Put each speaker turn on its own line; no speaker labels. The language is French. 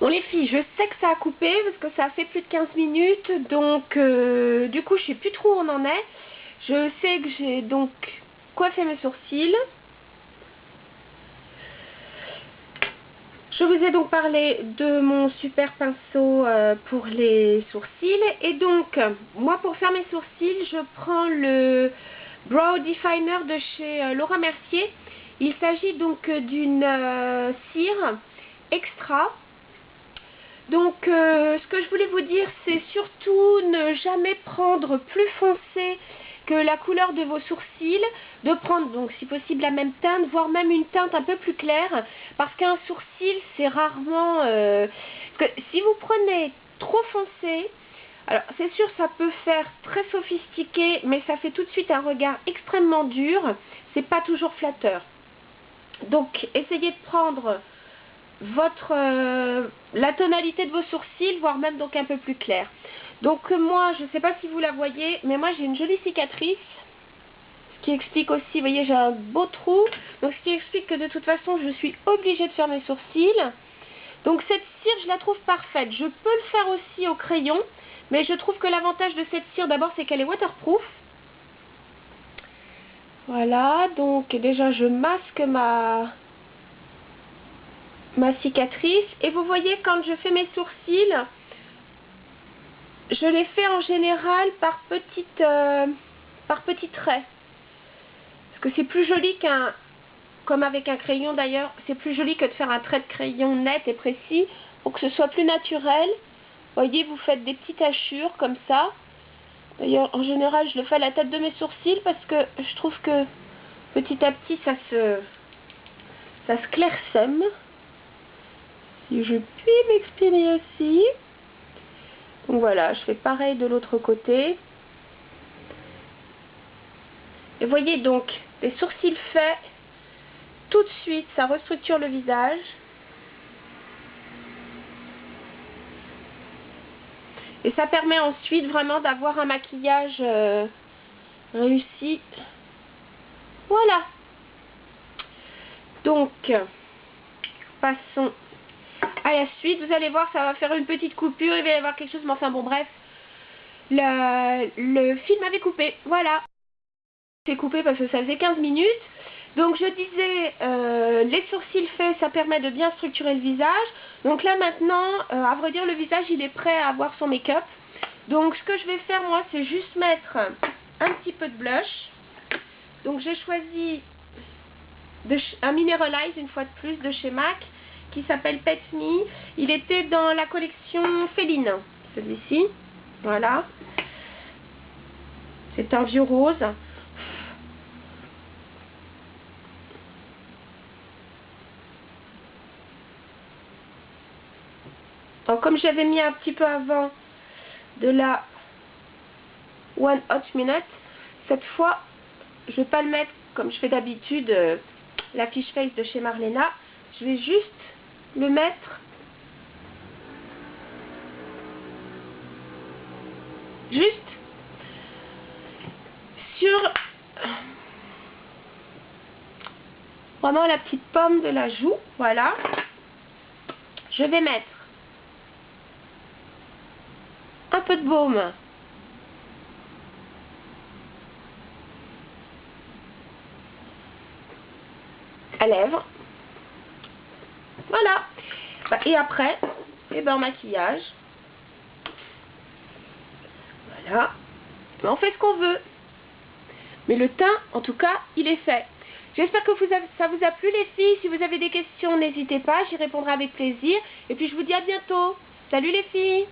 Bon les filles, je sais que ça a coupé parce que ça a fait plus de 15 minutes, donc du coup je sais plus trop où on en est. Je sais que j'ai donc coiffé mes sourcils. Je vous ai donc parlé de mon super pinceau pour les sourcils. Et donc, moi pour faire mes sourcils, je prends le Brow Definer de chez Laura Mercier. Il s'agit donc d'une cire extra. Donc ce que je voulais vous dire, c'est surtout ne jamais prendre plus foncé que la couleur de vos sourcils, de prendre donc si possible la même teinte, voire même une teinte un peu plus claire, parce qu'un sourcil c'est rarement... parce que si vous prenez trop foncé, alors c'est sûr ça peut faire très sophistiqué, mais ça fait tout de suite un regard extrêmement dur, c'est pas toujours flatteur. Donc essayez de prendre la tonalité de vos sourcils, voire même donc un peu plus clair. Donc moi, je ne sais pas si vous la voyez, mais moi j'ai une jolie cicatrice, ce qui explique aussi, vous voyez, j'ai un beau trou, donc ce qui explique que de toute façon, je suis obligée de faire mes sourcils. Donc cette cire, je la trouve parfaite. Je peux le faire aussi au crayon, mais je trouve que l'avantage de cette cire, d'abord, c'est qu'elle est waterproof. Voilà, donc déjà, je masque ma cicatrice. Et vous voyez, quand je fais mes sourcils, je les fais en général par petits traits. Parce que c'est plus joli comme avec un crayon d'ailleurs, c'est plus joli que de faire un trait de crayon net et précis, pour que ce soit plus naturel. Vous voyez, vous faites des petites hachures comme ça. D'ailleurs, en général, je le fais à la tête de mes sourcils parce que je trouve que petit à petit, ça se clairsème. Si je puis m'exprimer aussi. Donc voilà, je fais pareil de l'autre côté. Et voyez donc, les sourcils faits, tout de suite, ça restructure le visage. Et ça permet ensuite vraiment d'avoir un maquillage réussi. Voilà. Donc, passons à la suite. Vous allez voir, ça va faire une petite coupure. Il va y avoir quelque chose, mais enfin bon, bref. Le film avait coupé. Voilà. C'est coupé parce que ça faisait 15 minutes. Donc je disais, les sourcils faits, ça permet de bien structurer le visage. Donc là maintenant, à vrai dire, le visage il est prêt à avoir son make-up. Donc ce que je vais faire moi, c'est juste mettre un petit peu de blush. Donc j'ai choisi un Mineralize, une fois de plus, de chez MAC, qui s'appelle Pet Me. Il était dans la collection Féline, celui-ci. Voilà. C'est un vieux rose. Alors, comme j'avais mis un petit peu avant de la One Hot Minute, cette fois, je ne vais pas le mettre comme je fais d'habitude, la Fish Face de chez Marlena. Je vais juste le mettre juste sur vraiment la petite pomme de la joue. Voilà. Je vais mettre un peu de baume à lèvres. Voilà. Et après, en maquillage. Voilà. On fait ce qu'on veut. Mais le teint, en tout cas, il est fait. J'espère que ça vous a plu les filles. Si vous avez des questions, n'hésitez pas, j'y répondrai avec plaisir. Et puis je vous dis à bientôt. Salut les filles!